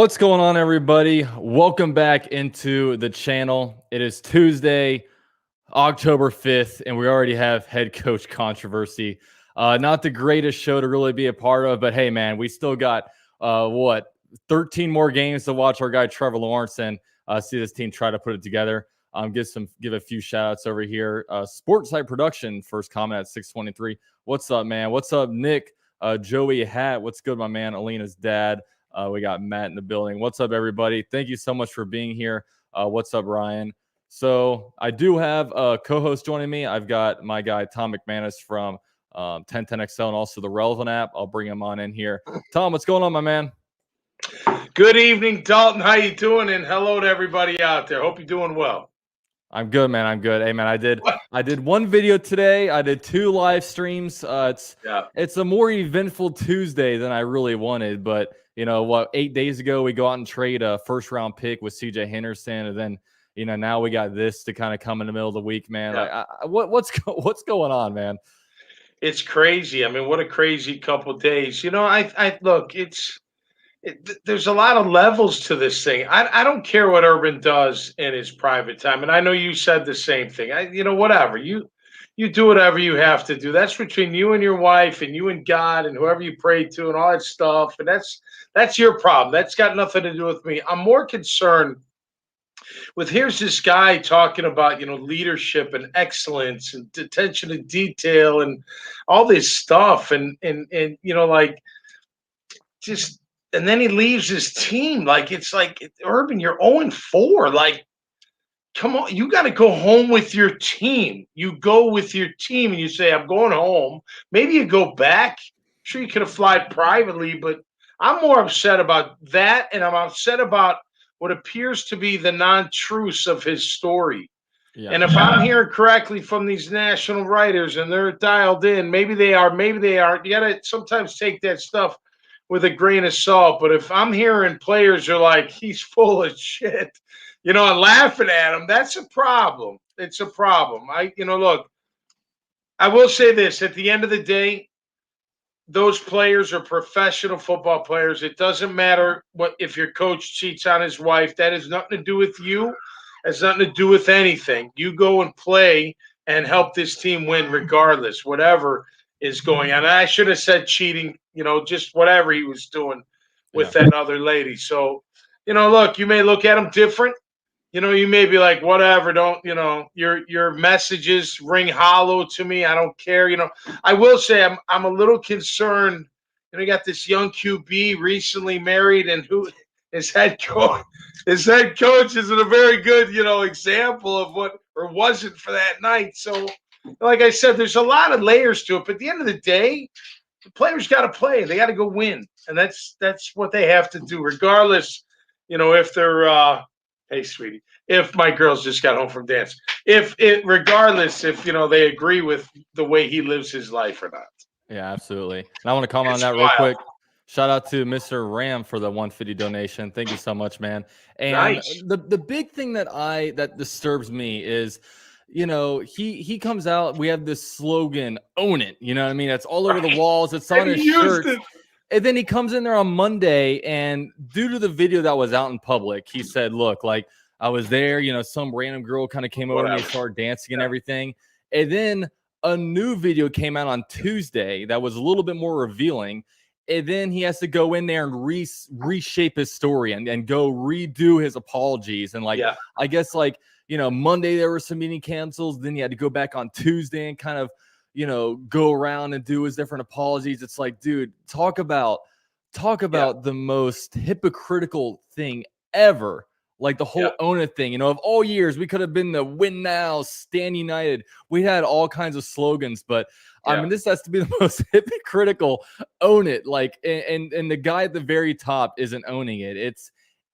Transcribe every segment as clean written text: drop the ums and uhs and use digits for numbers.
What's going on, everybody? Welcome back into the channel. It is Tuesday, October 5th, and we already have head coach controversy. Not the greatest show to really be a part of, but hey, man, we still got 13 more games to watch our guy Trevor Lawrence and see this team try to put it together. Give a few shout outs over here. Sports Site Production, first comment at 623. What's up, man? What's up, Nick? Joey Hat, what's good, my man? Alina's dad. We got Matt in the building. What's up, everybody? Thank you so much for being here. What's up, Ryan? So I do have a co-host joining me. I've got my guy, Tom McManus from 1010XL and also the Relevant app. I'll bring him on in here. Tom, what's going on, my man? Good evening, Dalton. How you doing? And hello to everybody out there. Hope you're doing well. I'm good, man. I'm good. Hey, man, I did one video today. I did 2 live streams. It's a more eventful Tuesday than I really wanted, but you know what? 8 days ago, we go out and trade a first-round pick with C.J. Henderson, and then now we got this to kind of come in the middle of the week, man. Yeah. What's going on, man? It's crazy. I mean, what a crazy couple of days. I look. There's a lot of levels to this thing. I don't care what Urban does in his private time, and I know you said the same thing. Whatever you do, whatever you have to do. That's between you and your wife, and you and God, and whoever you pray to, and all that stuff. And that's your problem. That's got nothing to do with me. I'm more concerned with here's this guy talking about leadership and excellence and attention to detail and all this stuff, and just. And then he leaves his team. It's like, Urban, you're 0-4. Like, come on, you got to go home with your team. You go with your team and you say, I'm going home. Maybe you go back. I'm sure you could have flied privately, but I'm more upset about that. And I'm upset about what appears to be the non-truth of his story. Yeah. And if I'm hearing correctly from these national writers and they're dialed in, maybe they are, maybe they aren't. You got to sometimes take that stuff with a grain of salt. But if I'm hearing players are like, he's full of shit, and laughing at him, that's a problem. It's a problem. Look, I will say this. At the end of the day, those players are professional football players. It doesn't matter if your coach cheats on his wife. That has nothing to do with you. It has nothing to do with anything. You go and play and help this team win regardless, whatever is going on. I should have said cheating, just whatever he was doing with that other lady. So, look, you may look at him different. You may be like, whatever, don't, your messages ring hollow to me. I don't care. I will say I'm a little concerned. You got this young QB recently married, and who his head coach isn't a very good, example of what, or wasn't for that night. So, like I said, there's a lot of layers to it. But at the end of the day, the players got to play. They got to go win. And that's what they have to do, regardless, if they're hey, sweetie, if my girls just got home from dance. Regardless if, they agree with the way he lives his life or not. Yeah, absolutely. And I want to comment on that real quick. Shout out to Mr. Ram for the 150 donation. Thank you so much, man. And nice. The big thing that disturbs me is, he comes out. We have this slogan, "Own it." You know what I mean? It's all over the walls. It's on his shirt. And then he comes in there on Monday, and due to the video that was out in public, he said, "Look, like I was there. Some random girl kind of came over to me and started dancing and everything." And then a new video came out on Tuesday that was a little bit more revealing. And then he has to go in there and reshape his story and go redo his apologies. And I guess Monday there were some meeting cancels. Then he had to go back on Tuesday and kind of, go around and do his different apologies. It's like, dude, talk about the most hypocritical thing ever. Like the whole own it thing, of all years, we could have been the win now, stand united. We had all kinds of slogans, but I mean, this has to be the most hypocritical own it. Like, and the guy at the very top isn't owning it.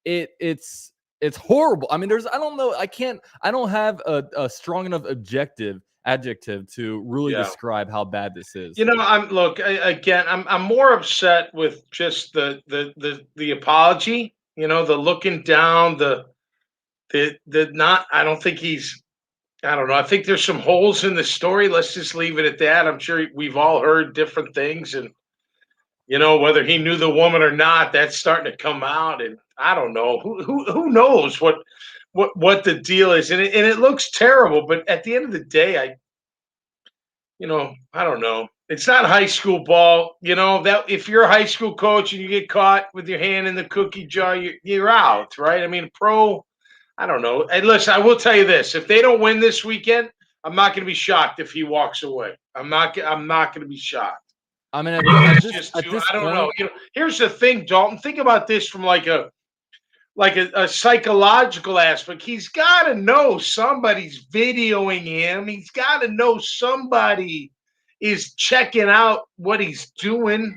It's horrible. I mean, I don't have a strong enough adjective to really describe how bad this is. I'm more upset with just the apology. The looking down, the not. I don't think I don't know. I think there's some holes in the story. Let's just leave it at that. I'm sure we've all heard different things, and whether he knew the woman or not, that's starting to come out, and I don't know who knows what the deal is, and it looks terrible. But at the end of the day, I don't know. It's not high school ball, that if you're a high school coach and you get caught with your hand in the cookie jar, you're out, right? I mean, pro, I don't know. And listen, I will tell you this: if they don't win this weekend, I'm not going to be shocked if he walks away. I'm not going to be shocked. I mean, I don't know. Here's the thing, Dalton. Think about this from like a psychological aspect. He's got to know somebody's videoing him. He's got to know somebody is checking out what he's doing.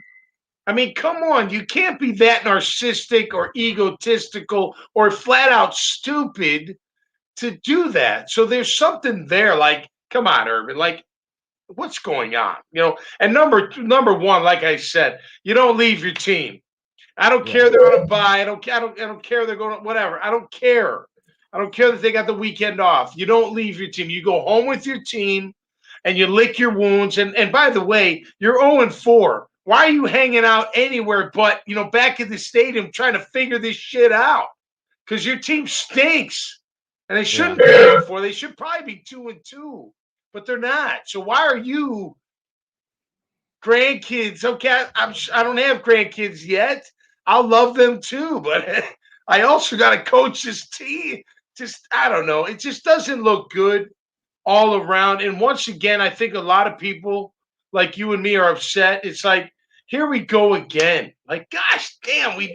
I mean, come on. You can't be that narcissistic or egotistical or flat out stupid to do that. So there's something there. Like, come on, Urban. Like, what's going on? And number one, like I said, you don't leave your team. I don't care they're on a bye. I don't care they're going to whatever. I don't care. I don't care that they got the weekend off. You don't leave your team. You go home with your team and you lick your wounds. And by the way, you're 0-4. Why are you hanging out anywhere but, back in the stadium trying to figure this shit out? Because your team stinks. And they shouldn't be 0-4. They should probably be 2-2. But they're not. So why are you grandkids? Okay, I don't have grandkids yet. I'll love them too, but I also got to coach this team. Just, I don't know. It just doesn't look good all around. And once again, I think a lot of people like you and me are upset. It's like, here we go again. Like, gosh, damn, I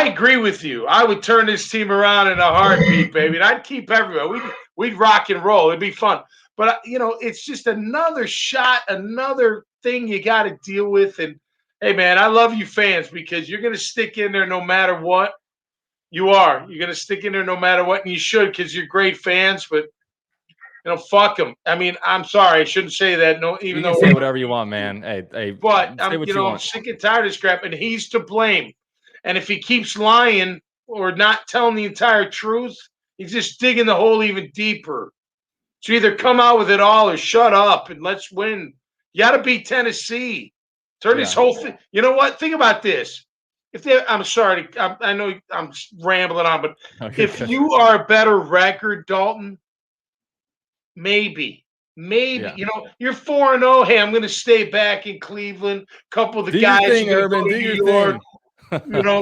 agree with you. I would turn this team around in a heartbeat, baby. And I'd keep everybody. We'd rock and roll. It'd be fun. But, it's just another shot, another thing you got to deal with. And, hey, man, I love you fans because you're going to stick in there no matter what. You are. You're going to stick in there no matter what, and you should because you're great fans. But, fuck them. I mean, I'm sorry. I shouldn't say that. No, even though say whatever you want, man. Hey. But, I'm sick and tired of this crap, and he's to blame. And if he keeps lying or not telling the entire truth, he's just digging the hole even deeper. So either come out with it all or shut up and let's win. You got to beat Tennessee. Turn this whole thing. You know what? Think about this. I'm sorry. I know I'm rambling on, but if you are a better record, Dalton, maybe. You're 4-0. Hey, I'm going to stay back in Cleveland. A couple of the guys are going to New York,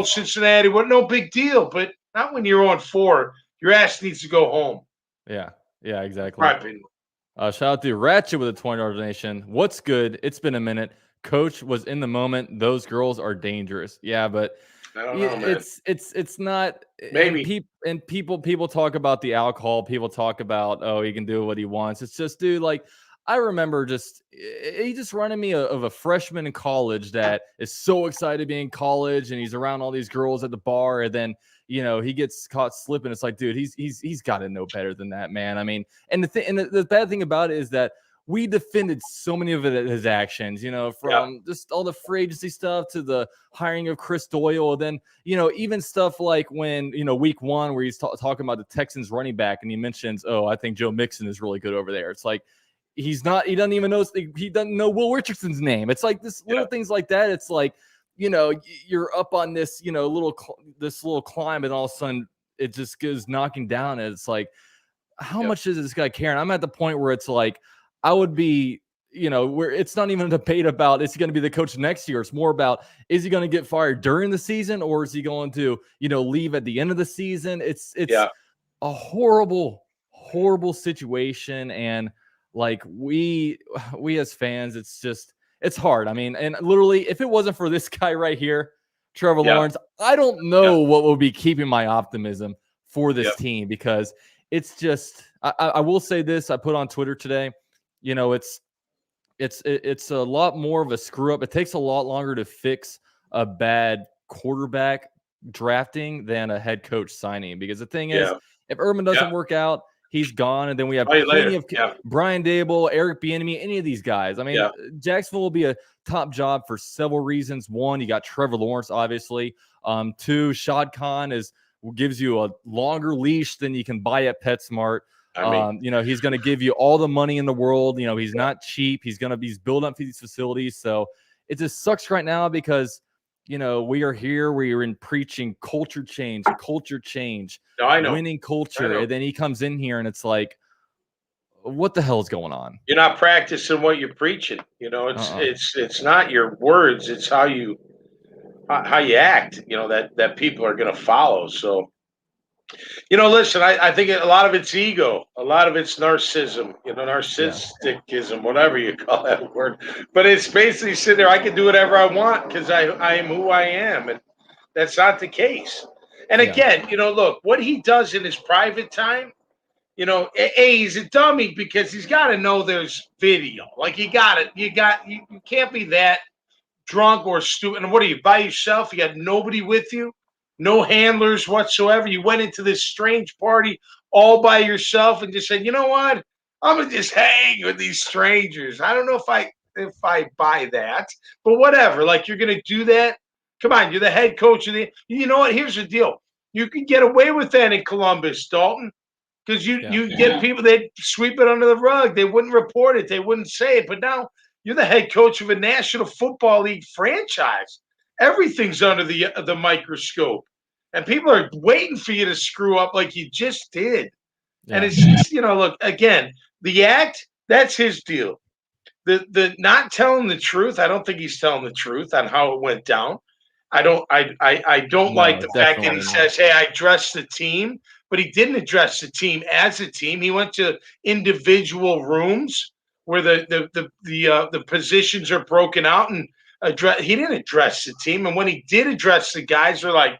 Cincinnati. No big deal, but not when you're 0-4. Your ass needs to go home. Yeah, exactly. Shout out to Ratchet with a $20 donation. What's good? It's been a minute. Coach was in the moment. Those girls are dangerous. Yeah, but I don't know, man. It's not. Maybe. And people talk about the alcohol. People talk about, oh, he can do what he wants. It's just, dude, like, I remember he just reminded me of a freshman in college that is so excited to be in college and he's around all these girls at the bar, and then he gets caught slipping. It's like, dude, he's got to know better than that, man. I mean, and the bad thing about it is that we defended so many of his actions, from just all the free agency stuff to the hiring of Chris Doyle. And then, even stuff like when, week 1 where he's talking about the Texans running back and he mentions, oh, I think Joe Mixon is really good over there. It's like, he doesn't even know, he doesn't know Will Richardson's name. It's like this little things like that. It's like, you're up on this, little climb, and all of a sudden it just goes knocking down. And it's like, how much is this guy caring? I'm at the point where it's like, I would be, where it's not even a debate about is he going to be the coach next year. It's more about, is he going to get fired during the season, or is he going to, leave at the end of the season? It's a horrible, horrible situation. And like we as fans, it's hard. I mean, and literally, if it wasn't for this guy right here, Trevor Lawrence, I don't know what will be keeping my optimism for this team, because it's just, I will say this, I put on Twitter today, it's a lot more of a screw up. It takes a lot longer to fix a bad quarterback drafting than a head coach signing, because the thing is, if Urban doesn't work out, he's gone, and then we have plenty of Brian Dable, Eric Bieniemy, any of these guys. I mean, Jacksonville will be a top job for several reasons. One, you got Trevor Lawrence, obviously. Two, Shad Khan gives you a longer leash than you can buy at PetSmart. He's going to give you all the money in the world. He's not cheap. He's building up these facilities. So it just sucks right now because, we are here. We are in preaching culture change, No, I know. winning culture. And then he comes in here and it's like, what the hell is going on? You're not practicing what you're preaching. It's not your words. It's how you act, that people are going to follow. So, listen, I think a lot of it's ego, a lot of it's narcissism, narcissism, whatever you call that word. But it's basically sitting there, I can do whatever I want because I am who I am. And that's not the case. And again, look, what he does in his private time, he's a dummy because he's got to know there's video. Like you can't be that drunk or stupid. And what are you, by yourself? You got nobody with you, no handlers whatsoever. You went into this strange party all by yourself and just said, you know what? I'm gonna just hang with these strangers. I don't know if I buy that, but whatever. Like you're gonna do that. Come on, you're the head coach of the. You know what? Here's the deal. You can get away with that in Columbus, Dalton. Because you get people, they'd sweep it under the rug. They wouldn't report it. They wouldn't say it. But now you're the head coach of a National Football League franchise. Everything's under the microscope. And people are waiting for you to screw up like you just did. Yeah. And it's just, look, again, the act, that's his deal. The not telling the truth, I don't think he's telling the truth on how it went down. I don't like the fact that he says, hey, I dressed the team. But he didn't address the team as a team. He went to individual rooms where the positions are broken out and he didn't address the team. And when he did address the guys, they're like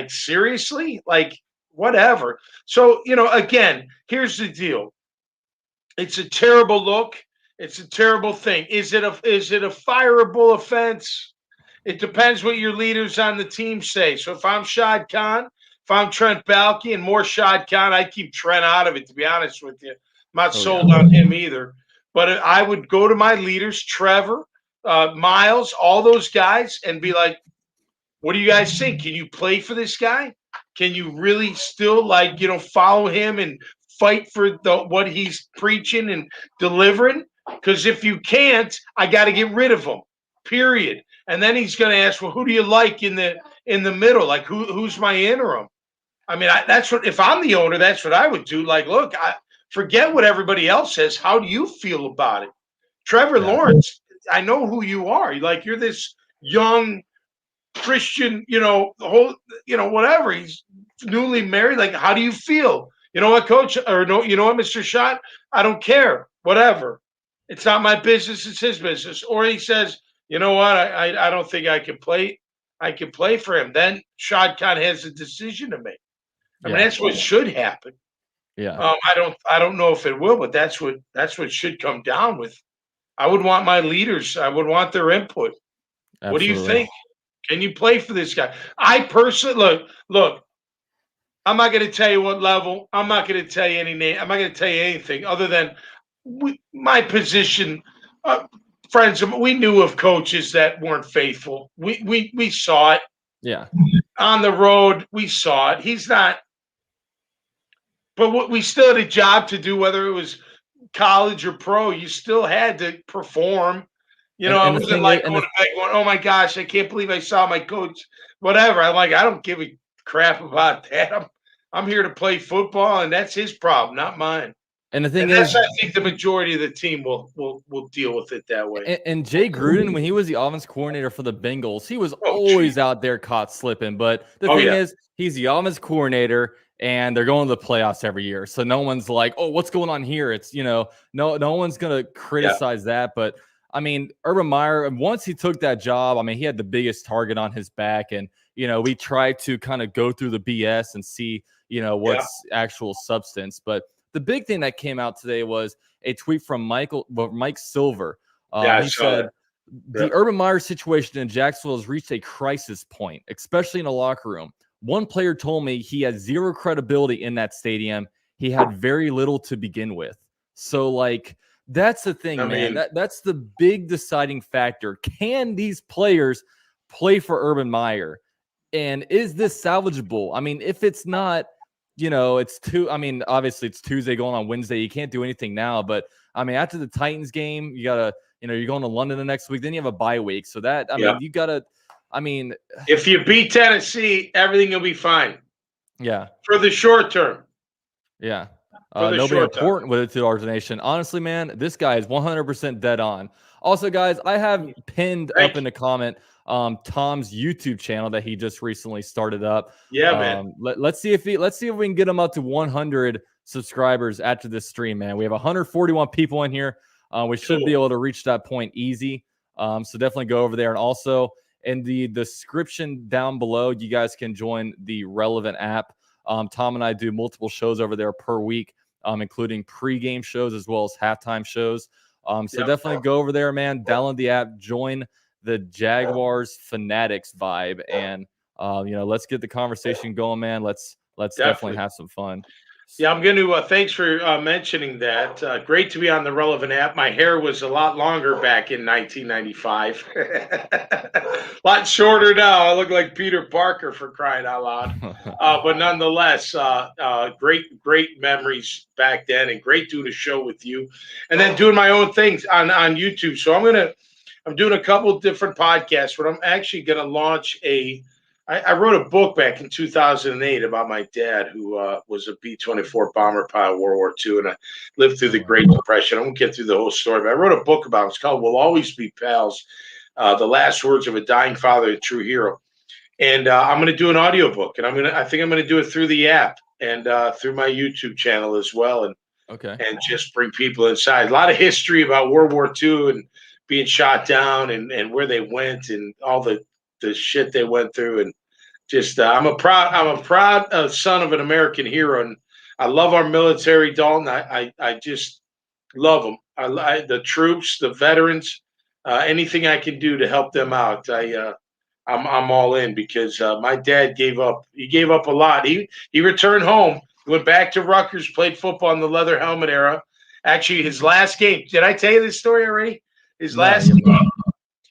seriously, like whatever. So again, here's the deal. It's a terrible look. It's a terrible thing. Is it a fireable offense? It depends what your leaders on the team say. So if I'm Shad Khan. If I'm Trent Baalke and more Shad Khan, I'd keep Trent out of it, to be honest with you. I'm not sold on him either. But I would go to my leaders, Trevor, Miles, all those guys, and be like, what do you guys think? Can you play for this guy? Can you really still, follow him and fight for what he's preaching and delivering? Because if you can't, I got to get rid of him, period. And then he's going to ask, well, who do you like in the middle? Like, who's my interim? I mean, if I'm the owner, that's what I would do. Like, look, forget what everybody else says. How do you feel about it? Trevor Lawrence, I know who you are. You're this young Christian, whatever. He's newly married. Like, how do you feel? You know what, coach? Or no, you know what, Mr. Schott? I don't care. Whatever. It's not my business. It's his business. Or he says, you know what? I don't think I can play. I can play for him. Then Shad Khan has a decision to make. I mean, that's what should happen. Yeah. I don't know if it will, but that's what should come down with. I would want my leaders. I would want their input. Absolutely. What do you think? Can you play for this guy? I personally look. I'm not going to tell you what level. I'm not going to tell you any name. I'm not going to tell you anything other than my position. Friends, we knew of coaches that weren't faithful. We saw it. Yeah. On the road, we saw it. He's not. But we still had a job to do, whether it was college or pro. You still had to perform. I wasn't like going to bed going, oh my gosh, I can't believe I saw my coach. Whatever. I'm like, I don't give a crap about that. I'm here to play football, and that's his problem, not mine. And the thing is, I think the majority of the team will deal with it that way. And Jay Gruden, when he was the offense coordinator for the Bengals, he was always out there caught slipping. But the thing is, he's the offense coordinator, and they're going to the playoffs every year. So no one's like, oh, what's going on here? It's, no one's going to criticize that. But, I mean, Urban Meyer, once he took that job, I mean, he had the biggest target on his back. And, we tried to kind of go through the BS and see, what's actual substance. But the big thing that came out today was a tweet from Mike Silver. He said, the Urban Meyer situation in Jacksonville has reached a crisis point, especially in the locker room. One player told me he had zero credibility in that stadium. He had very little to begin with. So, that's the thing, man. That's the big deciding factor. Can these players play for Urban Meyer? And is this salvageable? I mean, if it's not, obviously it's Tuesday going on Wednesday. You can't do anything now. But, I mean, after the Titans game, you got to, you're going to London the next week. Then you have a bye week. So that, I mean, you got to, if you beat Tennessee, everything will be fine. Yeah. For the short term. Yeah. Nobody important with it to our nation. Honestly, man, this guy is 100% dead on. Also, guys, I have pinned up in the comment Tom's YouTube channel that he just recently started up. Yeah, man. Let's see if we can get him up to 100 subscribers after this stream, man. We have 141 people in here. We should be able to reach that point easy. So definitely go over there. And also in the description down below, you guys can join the relevant app. Tom and I do multiple shows over there per week, including pregame shows as well as halftime shows. So definitely go over there, man. Download the app, join the Jaguars Fanatics vibe, and let's get the conversation going, man. Let's definitely have some fun. Yeah, I'm going to thanks for mentioning that. Great to be on the relevant app. My hair was a lot longer back in 1995. A lot shorter now. I look like Peter Parker, for crying out loud. But nonetheless, great memories back then, and great doing a show with you, and then doing my own things on YouTube. So I'm doing a couple of different podcasts, but I'm actually going to launch I wrote a book back in 2008 about my dad, who was a B-24 bomber pilot in World War II, and I lived through the Great Depression. I won't get through the whole story, but I wrote a book about it. It's called "We'll Always Be Pals: The Last Words of a Dying Father, a True Hero." And I'm going to do an audiobook, and I think I'm going to do it through the app and through my YouTube channel as well, and just bring people inside. A lot of history about World War II and being shot down and where they went and all the shit they went through, and just I'm a proud son of an American hero, and I love our military, Dalton. I just love them. The troops, the veterans, anything I can do to help them out. I'm all in, because my dad gave up. He gave up a lot. He returned home, went back to Rutgers, played football in the leather helmet era. Actually, his last game. Did I tell you this story already? His last game.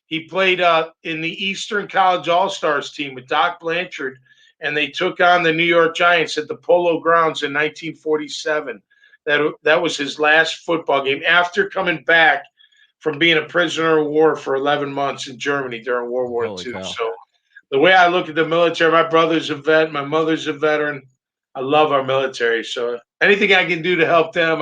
He played in the Eastern College All-Stars team with Doc Blanchard, and they took on the New York Giants at the Polo Grounds in 1947. That was his last football game after coming back from being a prisoner of war for 11 months in Germany during World War II. Cow. So the way I look at the military, my brother's a vet, my mother's a veteran. I love our military. So anything I can do to help them,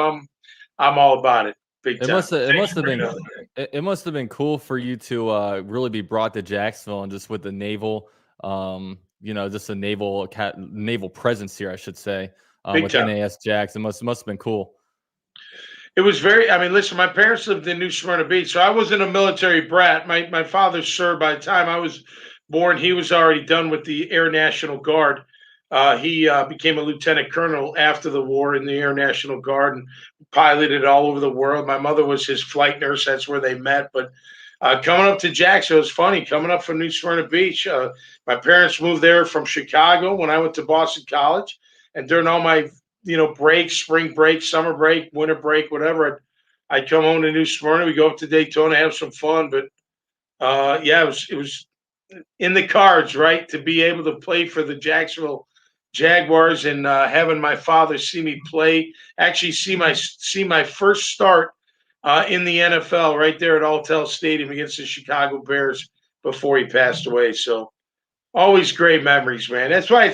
I'm all about it. It must have been cool for you to really be brought to Jacksonville, and just with the naval, just a naval presence here, I should say, with NAS Jax. It must have been cool. It was very. I mean, listen, my parents lived in New Smyrna Beach, so I wasn't a military brat. My father served. By the time I was born, he was already done with the Air National Guard. He became a lieutenant colonel after the war in the Air National Guard and piloted all over the world. My mother was his flight nurse. That's where they met. But coming up to Jacksonville, it was funny. Coming up from New Smyrna Beach, my parents moved there from Chicago when I went to Boston College. And during all my, breaks, spring break, summer break, winter break, whatever, I'd come home to New Smyrna. We go up to Daytona, have some fun. But it was in the cards, right, to be able to play for the Jacksonville Jaguars, and having my father see me play, actually see my first start in the NFL right there at Alltel Stadium against the Chicago Bears before he passed away. So always great memories, man. That's why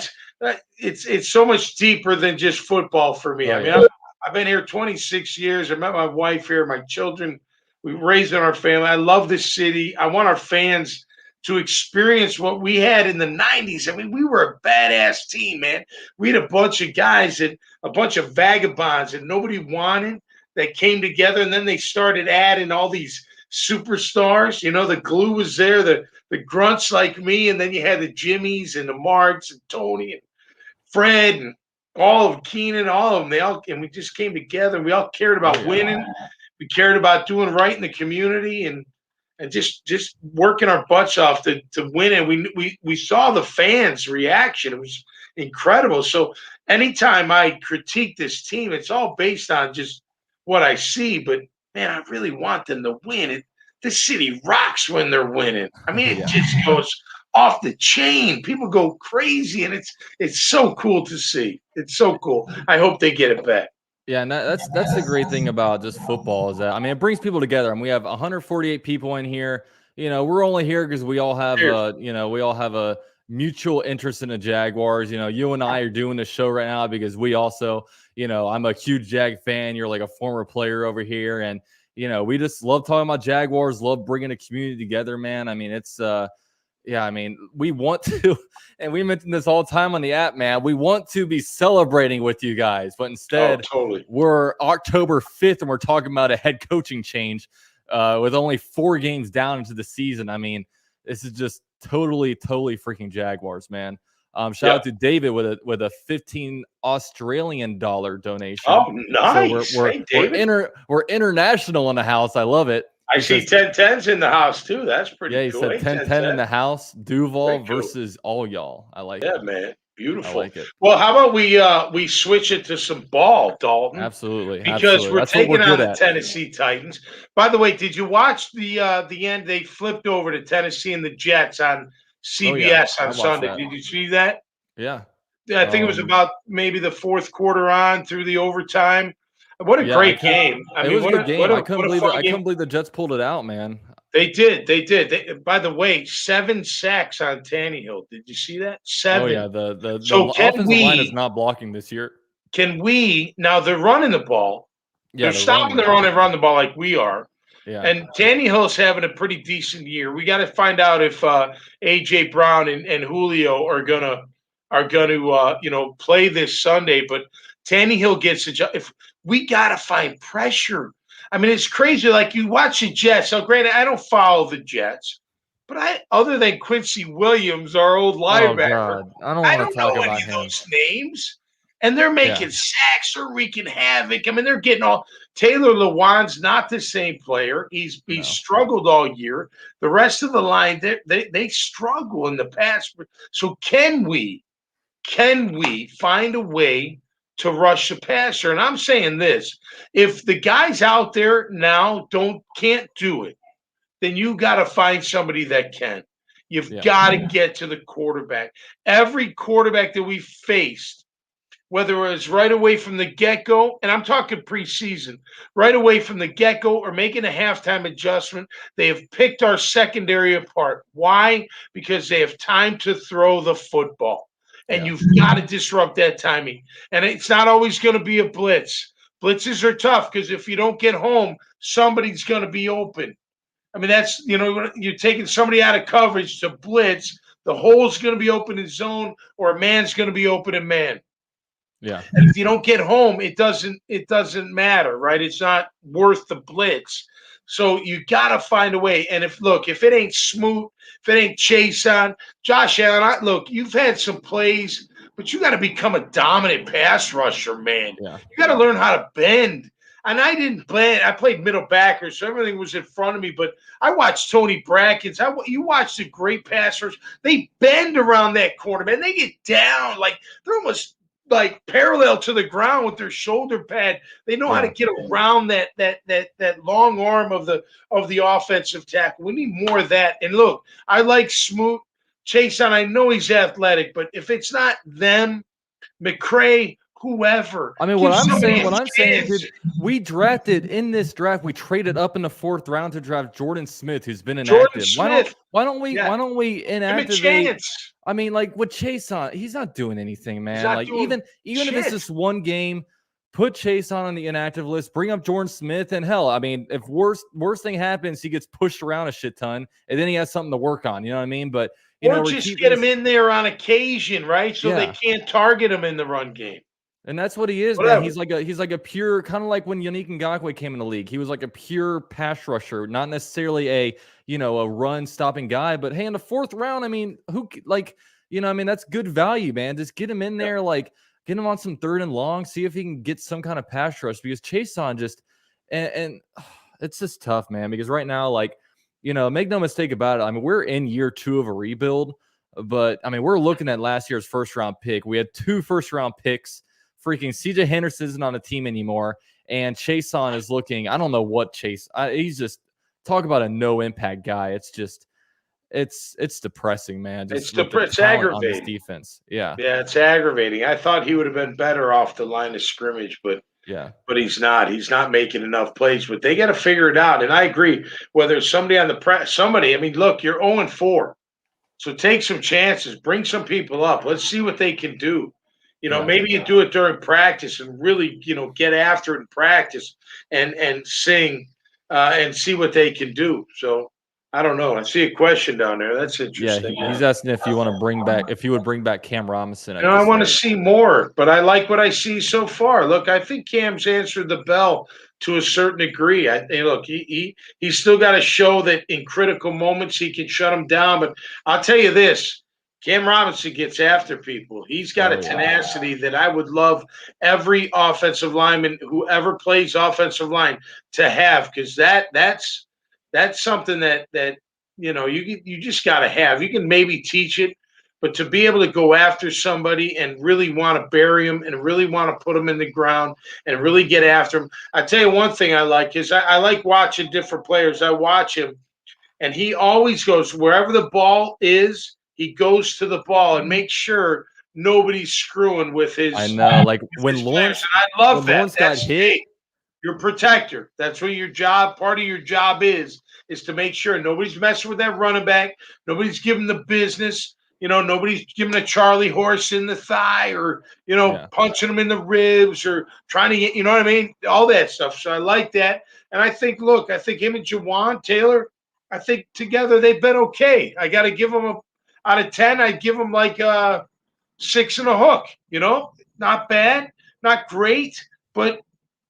it's so much deeper than just football for me. I've been here 26 years. I met my wife here, my children. We raised in our family. I love this city. I want our fans to experience what we had in the 90s. I mean, we were a badass team, man. We had a bunch of guys, a bunch of vagabonds that nobody wanted, that came together, and then they started adding all these superstars. The glue was there, the grunts like me, and then you had the Jimmies and the Marks and Tony and Fred and all of Keenan, all of them. And we just came together, and we all cared about winning. We cared about doing right in the community, and just working our butts off to win it. We saw the fans' reaction. It was incredible. So anytime I critique this team, it's all based on just what I see. But, man, I really want them to win. This city rocks when they're winning. I mean, it just goes off the chain. People go crazy, and it's so cool to see. It's so cool. I hope they get it back. Yeah, and that's the great thing about just football is that, I mean, it brings people together. And we have 148 people in here. We're only here because we all have a mutual interest in the Jaguars. You and I are doing the show right now because we also, I'm a huge Jag fan. You're like a former player over here, and we just love talking about Jaguars. Love bringing the community together, man. I mean, it's yeah, I mean, we want to, and we mention this all the time on the app, man. We want to be celebrating with you guys, but instead, totally. we're October 5th and we're talking about a head coaching change with only 4 games down into the season. I mean, this is just totally freaking Jaguars, man. Shout out to David with a 15 Australian dollar donation. Oh, nice. So hey, David. we're international in the house. I love it. I see 10-10s in the house too. That's pretty cool. Yeah, he said 10-10 in the house. Duval versus all y'all. I like it. Yeah, man. Beautiful. I like it. Well, how about we switch it to some ball, Dalton? Absolutely. Because we're taking on the Tennessee Titans. By the way, did you watch the end? They flipped over to Tennessee and the Jets on CBS on Sunday. Did you see that? Yeah. I think it was about maybe the fourth quarter on through the overtime. What a great game! I mean, it was a good game. I couldn't believe the Jets pulled it out, man. They did. By the way, 7 sacks on Tannehill. Did you see that? 7. Oh yeah, the offensive line is not blocking this year. Can we now? They're running the ball. Yeah, they're stopping the run and run the ball like we are. Yeah. And Tannehill's having a pretty decent year. We got to find out if AJ Brown and Julio are gonna play this Sunday. But Tannehill gets a job. If we got to find pressure. I mean, it's crazy. Like, you watch the Jets. So, granted, I don't follow the Jets, but other than Quincy Williams, our old linebacker, I don't know any of those names. And they're making sacks. They're wreaking havoc. I mean, they're getting all – Taylor Lewan's not the same player. He's struggled all year. The rest of the line, they struggle in the past. So can we find a way – to rush the passer? And I'm saying this, if the guys out there now can't do it, then you got to find somebody that can. You've got to get to the quarterback. Every quarterback that we faced, whether it was right away from the get-go, and I'm talking preseason, right away from the get-go or making a halftime adjustment, they have picked our secondary apart. Why? Because they have time to throw the football. And you've got to disrupt that timing. And it's not always going to be a blitz. Blitzes are tough because if you don't get home, somebody's going to be open. I mean, that's, you're taking somebody out of coverage to blitz. The hole's going to be open in zone, or a man's going to be open in man. Yeah. And if you don't get home, it doesn't matter, right? It's not worth the blitz. So you got to find a way. And if it ain't Smoot, if it ain't Chase on, Josh Allen, you've had some plays, but you got to become a dominant pass rusher, man. Yeah. You got to learn how to bend. And I didn't bend. I played middle backer, so everything was in front of me. But I watched Tony Brackens. You watched the great passers. They bend around that corner, man. They get down. They're almost parallel to the ground with their shoulder pad. They know how to get around that long arm of the offensive tackle. We need more of that. And look, I like Smoot, Chase on. I know he's athletic, but if it's not them, McCray, whoever. I mean, what I'm saying, dude, we drafted in this draft. We traded up in the 4th round to draft Jordan Smith, who's been inactive. Why don't we inactivate? I mean, with Chase on, he's not doing anything, man. Even if it's just one game, put Chase on the inactive list. Bring up Jordan Smith, and hell, I mean, if worst thing happens, he gets pushed around a shit ton, and then he has something to work on. You know what I mean? But just get him in there on occasion, right? So they can't target him in the run game. And that's what he is, man. He's like a pure, kind of like when Yannick Ngakoue came in the league. He was like a pure pass rusher, not necessarily a run stopping guy. But hey, in the 4th round, I mean, that's good value, man. Just get him in there, get him on some 3rd and long, see if he can get some kind of pass rush, because Chase on and it's just tough, man. Because right now, make no mistake about it. I mean, we're in year 2 of a rebuild, but I mean, we're looking at last year's 1st round pick. We had 2 1st round picks. Freaking CJ Henderson isn't on the team anymore, and Chason is looking. I don't know what Chase. He's just talk about a no impact guy. It's just, it's depressing, man. It's aggravating on this defense. Yeah, it's aggravating. I thought he would have been better off the line of scrimmage, but Yeah. But he's not. He's not making enough plays. But they got to figure it out. And I agree. Whether it's somebody on the press, somebody. I mean, look, you're 0-4, so take some chances. Bring some people up. Let's see what they can do. Maybe you do it during practice and really, get after it in practice and sing and see what they can do. So I don't know. I see a question down there. That's interesting. Yeah, he's asking if you would bring back Cam Robinson. I want to see more, but I like what I see so far. Look, I think Cam's answered the bell to a certain degree. Look, he's still got to show that in critical moments he can shut them down. But I'll tell you this: Cam Robinson gets after people. He's got a tenacity that I would love every offensive lineman who ever plays offensive line to have, because that's something that you just got to have. You can maybe teach it, but to be able to go after somebody and really want to bury him and really want to put him in the ground and really get after him. I tell you one thing I like is I like watching different players. I watch him, and he always goes wherever the ball is. He goes to the ball and makes sure nobody's screwing with his. I know, like when Lawrence, I love that. Lawrence got hit. You're a protector. That's what your job. Part of your job is to make sure nobody's messing with that running back. Nobody's giving the business. Nobody's giving a Charlie horse in the thigh or, punching him in the ribs or trying to get, what I mean? All that stuff. So I like that. And I think him and Jawan Taylor, I think together they've been okay. I got to give them out of 10. I'd give them like 6 and a hook, not bad, not great, but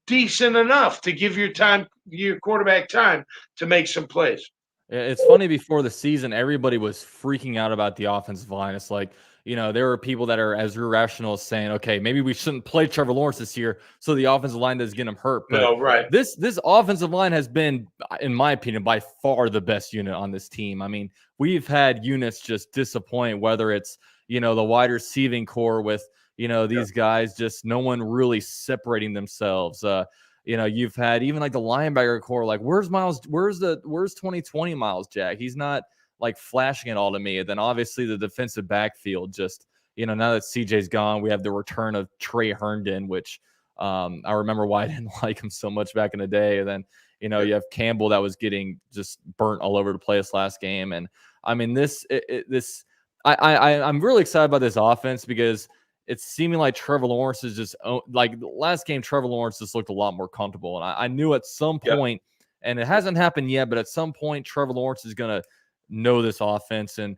decent enough to give your quarterback time to make some plays. It's funny, before the season, everybody was freaking out about the offensive line. It's like, there were people that are as irrational as saying, okay, maybe we shouldn't play Trevor Lawrence this year so the offensive line doesn't get him hurt. But right. This offensive line has been, in my opinion, by far the best unit on this team. I mean, we've had units just disappoint, whether it's, the wide receiving core with, these guys, just no one really separating themselves. You've had even like the linebacker core, like where's 2020 Miles Jack? He's not like flashing it all to me. And then obviously the defensive backfield, just, now that CJ's gone, we have the return of Trey Herndon, which I remember why I didn't like him so much back in the day. And then, you have Campbell that was getting just burnt all over the place last game. And I mean, I'm really excited about this offense because it's seeming like Trevor Lawrence is just like last game. Trevor Lawrence just looked a lot more comfortable, and I knew at some point, and it hasn't happened yet, but at some point, Trevor Lawrence is going to know this offense and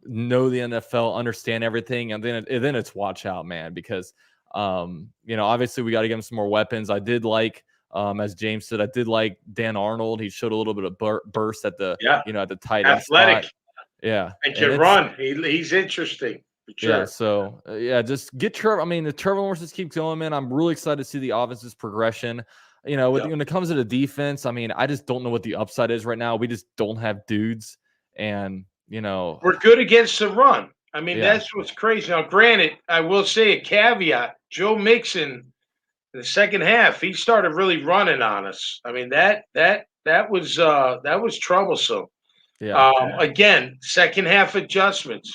know the NFL, understand everything, and then it's watch out, man, because obviously we got to give him some more weapons. I did like, as James said, I did like Dan Arnold. He showed a little bit of burst at the at the tight end athletic spot. Yeah, and can run. He's interesting. Sure. Yeah, so just get Trevor. I mean, the Trevor Lawrence just keeps going, man. I'm really excited to see the offense's progression. When it comes to the defense, I mean, I just don't know what the upside is right now. We just don't have dudes, and we're good against the run. I mean, that's what's crazy. Now, granted, I will say a caveat: Joe Mixon, in the second half, he started really running on us. I mean, that was troublesome. Yeah. Again, second half adjustments.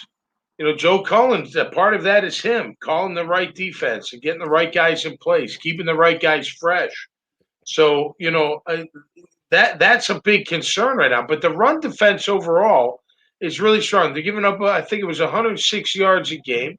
Joe Cullen, part of that is him calling the right defense and getting the right guys in place, keeping the right guys fresh. So, that's a big concern right now. But the run defense overall is really strong. They're giving up, I think it was 106 yards a game.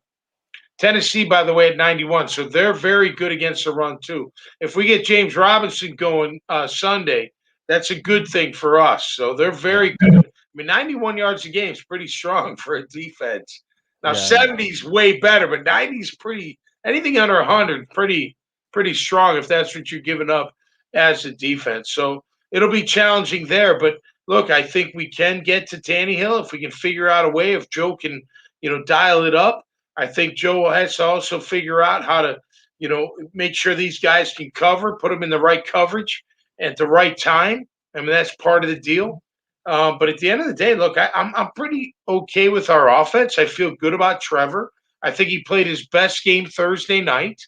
Tennessee, by the way, at 91. So they're very good against the run, too. If we get James Robinson going Sunday, that's a good thing for us. So they're very good. I mean, 91 yards a game is pretty strong for a defense. Now, 70 is way better, but 90 is pretty – anything under 100, pretty strong if that's what you're giving up as a defense. So it'll be challenging there. But, look, I think we can get to Tannehill if we can figure out a way, if Joe can, dial it up. I think Joe has to also figure out how to, make sure these guys can cover, put them in the right coverage at the right time. I mean, that's part of the deal. But at the end of the day, look, I'm pretty okay with our offense. I feel good about Trevor. I think he played his best game Thursday night.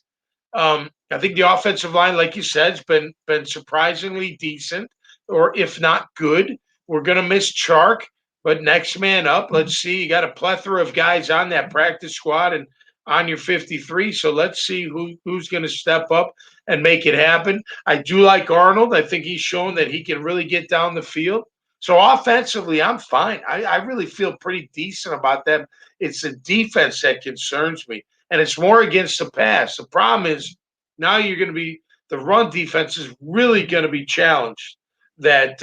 I think the offensive line, like you said, has been surprisingly decent, or if not good. We're going to miss Chark, but next man up. Let's see. You got a plethora of guys on that practice squad and on your 53. So let's see who's going to step up. and make it happen. I do like Arnold. I think he's shown that he can really get down the field. So offensively, I'm fine. I really feel pretty decent about them. It's the defense that concerns me, and it's more against the pass. The problem is now you're going to be the run defense is really going to be challenged. That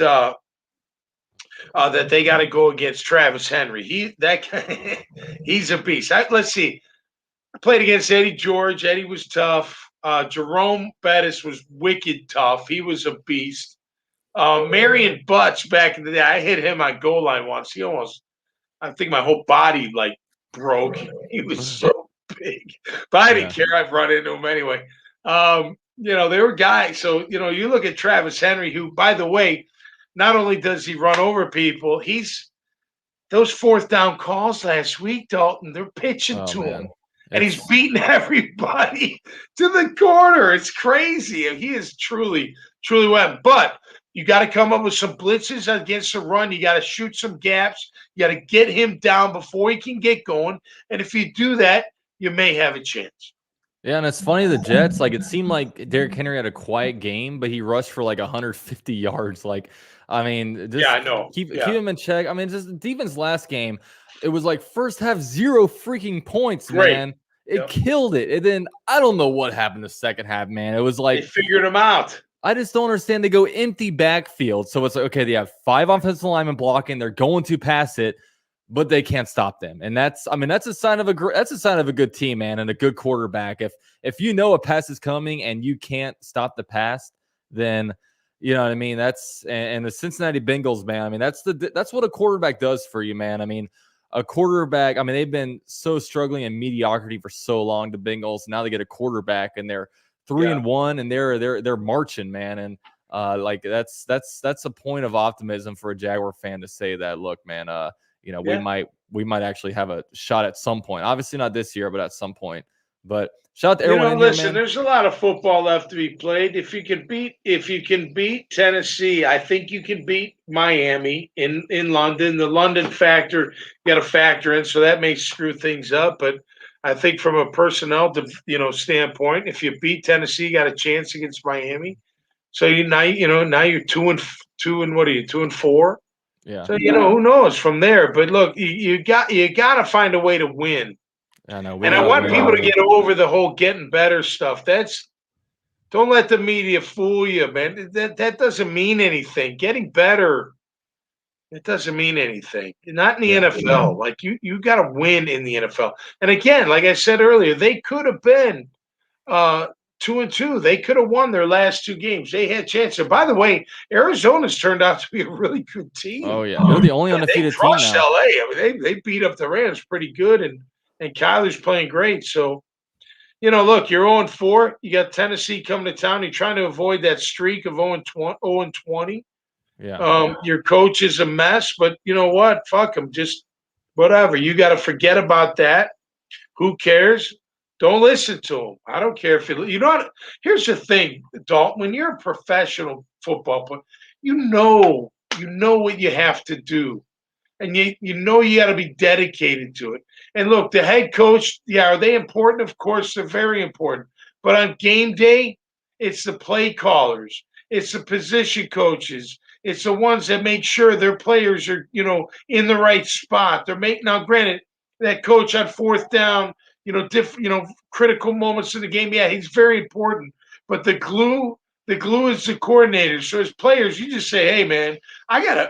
that they got to go against Travis Henry. He's a beast. Let's see. I played against Eddie George. Eddie was tough. Jerome Bettis was wicked tough. He was a beast. Marion Butch back in the day, I hit him on goal line once. I think my whole body like broke. He was so big, but I didn't care. I've run into him anyway. They were guys. So you look at Travis Henry, who, by the way, not only does he run over people, those fourth down calls last week, Dalton. They're pitching to him. And he's beating everybody to the corner. It's crazy. He is truly, truly wet. But you got to come up with some blitzes against the run. You got to shoot some gaps. You got to get him down before he can get going. And if you do that, you may have a chance. Yeah, and it's funny, the Jets, like, it seemed like Derrick Henry had a quiet game, but he rushed for like 150 yards. Like, I mean, just I know. Keep him in check. I mean, just the defense last game, it was like first half 0 freaking points, man. It killed it. And then I don't know what happened the second half, man. It was like they figured him out. I just don't understand. They go empty backfield. So it's like, okay, they have 5 offensive linemen blocking. They're going to pass it, but they can't stop them. And that's a sign of a good team, man, and a good quarterback. If you know a pass is coming and you can't stop the pass, then you know what I mean. And the Cincinnati Bengals, man. I mean, that's what a quarterback does for you, man. I mean, a quarterback. I mean, they've been so struggling in mediocrity for so long. The Bengals, now they get a quarterback, and they're 3-1, and they're marching, man. And like that's a point of optimism for a Jaguar fan to say that. Look, man, we might actually have a shot at some point. Obviously not this year, but at some point. But shout out to everyone. Listen, there's a lot of football left to be played. If you can beat Tennessee, I think you can beat Miami in London. The London factor you got to factor in, so that may screw things up. But I think from a personnel standpoint, if you beat Tennessee, you got a chance against Miami. So now you're 2-2, and what are you, 2-4? Yeah. So who knows from there? But look, you got to find a way to win. I know. And I want people to get over the whole getting better stuff. Don't let the media fool you, man. That doesn't mean anything. Getting better, it doesn't mean anything. Not in the NFL. Like you got to win in the NFL. And again, like I said earlier, they could have been 2-2. They could have won their last 2 games. They had chances. And by the way, Arizona's turned out to be a really good team. Oh yeah, they're the only undefeated team now. LA. I mean, they beat up the Rams pretty good, and Kyler's playing great. So, look, you're 0-4. You got Tennessee coming to town. You're trying to avoid that streak of 0-20. Yeah. Your coach is a mess, but you know what? Fuck him. Just whatever. You got to forget about that. Who cares? Don't listen to him. I don't care if here's the thing, Dalton. When you're a professional football player, you know what you have to do. And you got to be dedicated to it. And look, the head coach, are they important? Of course, they're very important. But on game day, it's the play callers. It's the position coaches. It's the ones that make sure their players are, in the right spot. Now, granted, that coach on fourth down, critical moments in the game, he's very important. But the glue is the coordinator. So as players, you just say, hey, man,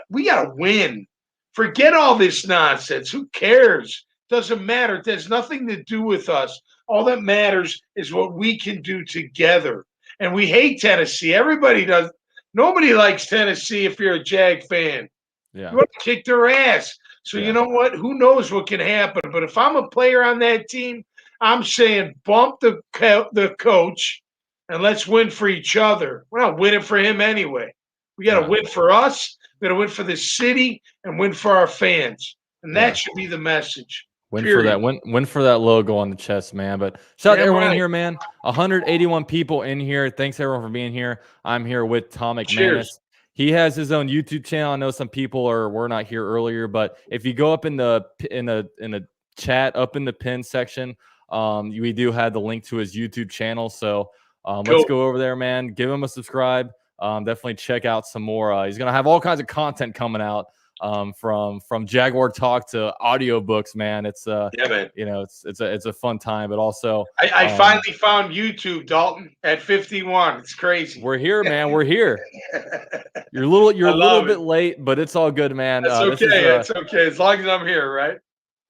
we gotta win. Forget all this nonsense. Who cares? Doesn't matter. It has nothing to do with us. All that matters is what we can do together. And we hate Tennessee. Everybody does. Nobody likes Tennessee if you're a Jag fan. Yeah. You want to kick their ass. So you know what? Who knows what can happen? But if I'm a player on that team, I'm saying bump the coach and let's win for each other. We're not winning for him anyway. We got to win for us. We got to win for the city and win for our fans. And that should be the message. Win for that. Win for that logo on the chest, man. But shout out to everyone in here, man. 181 people in here. Thanks everyone for being here. I'm here with Tom McManus. He has his own YouTube channel. I know some people were not here earlier, but if you go up in the chat, up in the pin section, we do have the link to his YouTube channel. So Let's go over there, man. Give him a subscribe. Definitely check out some more. He's gonna have all kinds of content coming out. From Jaguar talk to audiobooks, man. It's man. It's a fun time, but also I finally found YouTube, Dalton, at 51. It's crazy. We're here, man. We're here. You're a little bit late, but it's all good, man. That's okay. It's okay as long as I'm here, right?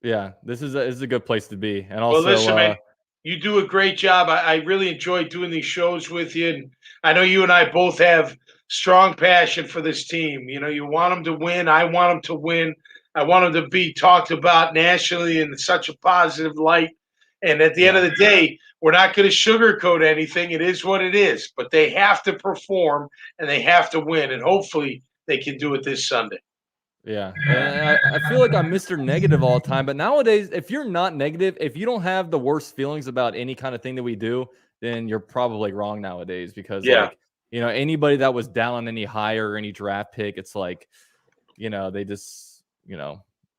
Yeah, this is a good place to be. And also, well, listen, man, you do a great job. I really enjoy doing these shows with you, and I know you and I both have strong passion for this team. You want them to win. I want them to win. I want them to be talked about nationally in such a positive light. And at the end of the day, we're not going to sugarcoat anything. It is what it is. But they have to perform, and they have to win. And hopefully they can do it this Sunday. Yeah. And I feel like I'm Mr. Negative all the time. But nowadays, if you're not negative, if you don't have the worst feelings about any kind of thing that we do, then you're probably wrong nowadays. Because, anybody that was down on any higher or any draft pick, it's like, they just,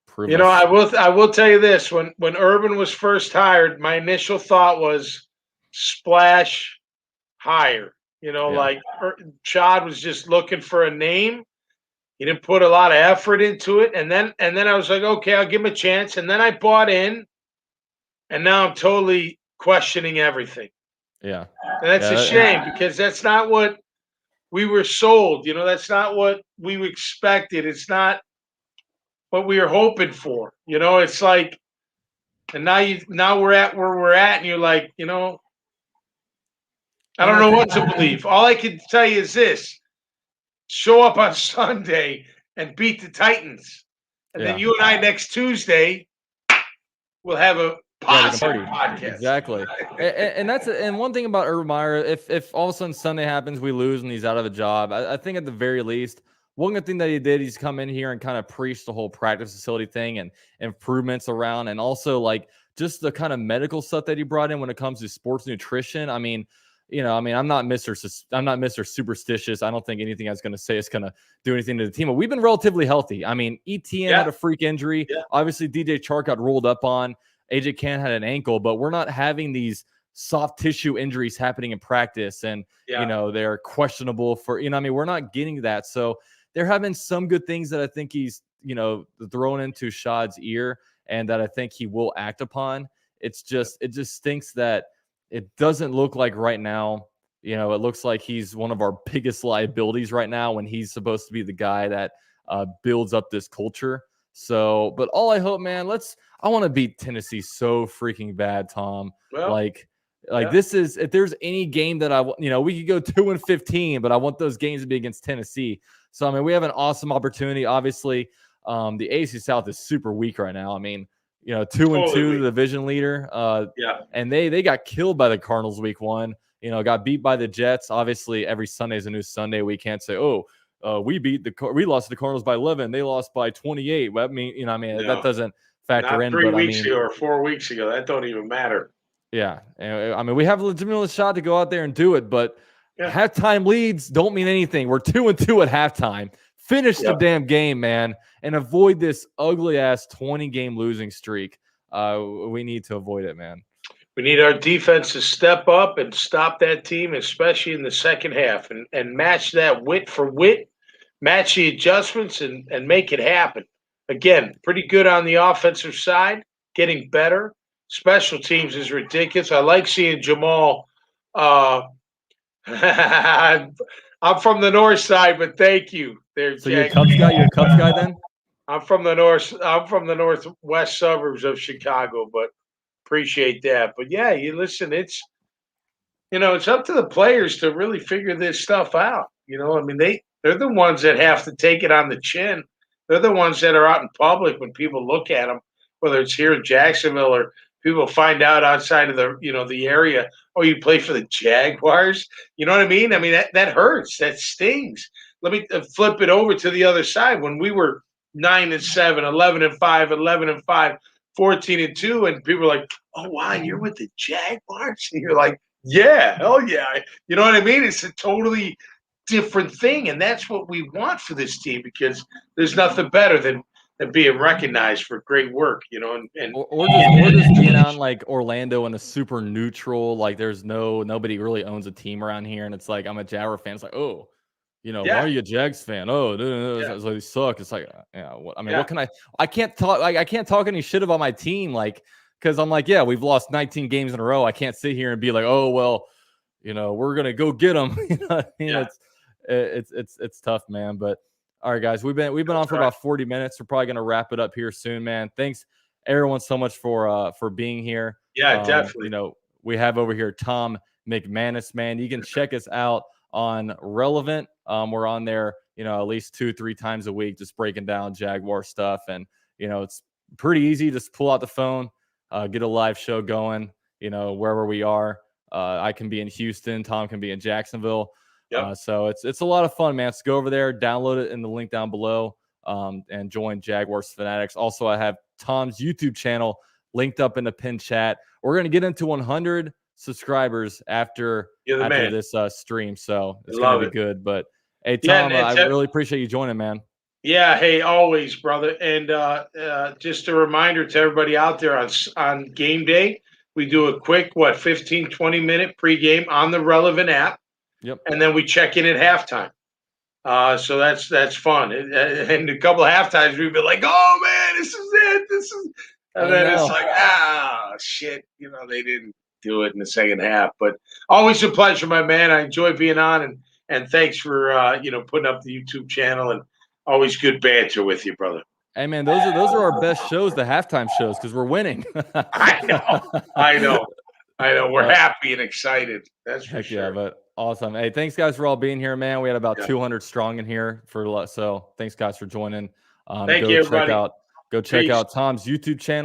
prove us. I will tell you this. When Urban was first hired, my initial thought was splash hire. Like Chad was just looking for a name. He didn't put a lot of effort into it. And then I was like, okay, I'll give him a chance. And then I bought in, and now I'm totally questioning everything. Yeah. And that's a shame because that's not what we were sold. That's not what we expected. It's not what we were hoping for. It's like, and now we're at where we're at, and you're like, I don't know what to believe. All I can tell you is this. Show up on Sunday and beat the Titans. And then you and I next Tuesday will have a positive podcast. Exactly. and one thing about Urban Meyer, if all of a sudden Sunday happens, we lose and he's out of a job, I think at the very least, one good thing that he did, he's come in here and kind of preached the whole practice facility thing and improvements around, and also like just the kind of medical stuff that he brought in when it comes to sports nutrition. I mean, I'm not Mr. Superstitious. I don't think anything I was going to say is going to do anything to the team. But we've been relatively healthy. I mean, ETN had a freak injury. Yeah. Obviously, DJ Chark got rolled up on. AJ Cann had an ankle, but we're not having these soft tissue injuries happening in practice. And, they're questionable for, we're not getting that. So there have been some good things that I think he's, thrown into Shad's ear and that I think he will act upon. It just stinks that it doesn't look like right now, it looks like he's one of our biggest liabilities right now when he's supposed to be the guy that builds up this culture. So, but all I hope, man, I want to beat Tennessee so freaking bad, Tom. Well, this is, if there's any game that we could go 2-15, but I want those games to be against Tennessee. So, I mean, we have an awesome opportunity. Obviously, the AFC South is super weak right now. I mean, 2-2, the division leader. And they got killed by the Cardinals week 1. Got beat by the Jets. Obviously, every Sunday is a new Sunday. We can't say, we lost to the Cardinals by 11. They lost by 28. Well, that doesn't factor in. 3 weeks ago or 4 weeks ago, that don't even matter. Yeah, we have a legitimate shot to go out there and do it, but halftime leads don't mean anything. We're 2-2 at halftime. Finish the damn game, man, and avoid this ugly-ass 20-game losing streak. We need to avoid it, man. We need our defense to step up and stop that team, especially in the second half, and match that wit for wit, match the adjustments, and make it happen. Again, pretty good on the offensive side, getting better. Special teams is ridiculous. I like seeing Jamal. I'm from the north side, but thank you. So you're a Cubs guy? You're a Cubs guy then? I'm from the northwest suburbs of Chicago, but appreciate that. But yeah, you listen, it's up to the players to really figure this stuff out. They're the ones that have to take it on the chin. They're the ones that are out in public when people look at them, whether it's here in Jacksonville or people find out outside of the area. Oh, you play for the Jaguars? You know what I mean? That hurts. That stings. Let me flip it over to the other side. When we were 9-7, 11-5, 11-5, 14-2, and people were like, "Oh, wow, you're with the Jaguars?" And you're like, "Yeah, hell yeah." You know what I mean? It's a totally different thing, and that's what we want for this team because there's nothing better than and being recognized for great work, you know, and or just being on like Orlando in a super neutral, like there's nobody really owns a team around here, and it's like I'm a Jaguar fan. It's like, oh, why are you a Jags fan? Oh, no. It's like, they suck. It's like, what can I can't talk I can't talk any shit about my team, like, because I'm like, yeah, we've lost 19 games in a row. I can't sit here and be like, oh well, we're gonna go get them. You know what I mean? It's tough, man. But all right, guys, we've been on for about 40 minutes. We're probably gonna wrap it up here soon, man. Thanks everyone so much for being here. Yeah, definitely. We have over here Tom McManus, man. You can check us out on Relevant. We're on there, at least 2-3 times a week, just breaking down Jaguar stuff. And, it's pretty easy. Just pull out the phone, get a live show going, wherever we are. I can be in Houston. Tom can be in Jacksonville. Yep. So it's a lot of fun, man. So go over there, download it in the link down below, and join Jaguars Fanatics. Also, I have Tom's YouTube channel linked up in the pinned chat. We're going to get into 100 subscribers after this stream. So it's going to be good. But hey, Tom, I really appreciate you joining, man. Yeah. Hey, always, brother. And just a reminder to everybody out there on game day, we do a quick, 15, 20-minute pregame on the Relevant app. Yep. And then we check in at halftime. So that's fun. And a couple of halftimes we've been like, oh man, this is it. And then it's like, shit, they didn't do it in the second half. But always a pleasure, my man. I enjoy being on, and thanks for putting up the YouTube channel, and always good banter with you, brother. Hey man, those are our best shows, the halftime shows, because we're winning. I know. We're happy and excited. That's for sure. Yeah, but awesome. Hey, thanks guys for all being here, man. We had about 200 strong in here so thanks guys for joining. Thank you, everybody. Go check out Tom's YouTube channel.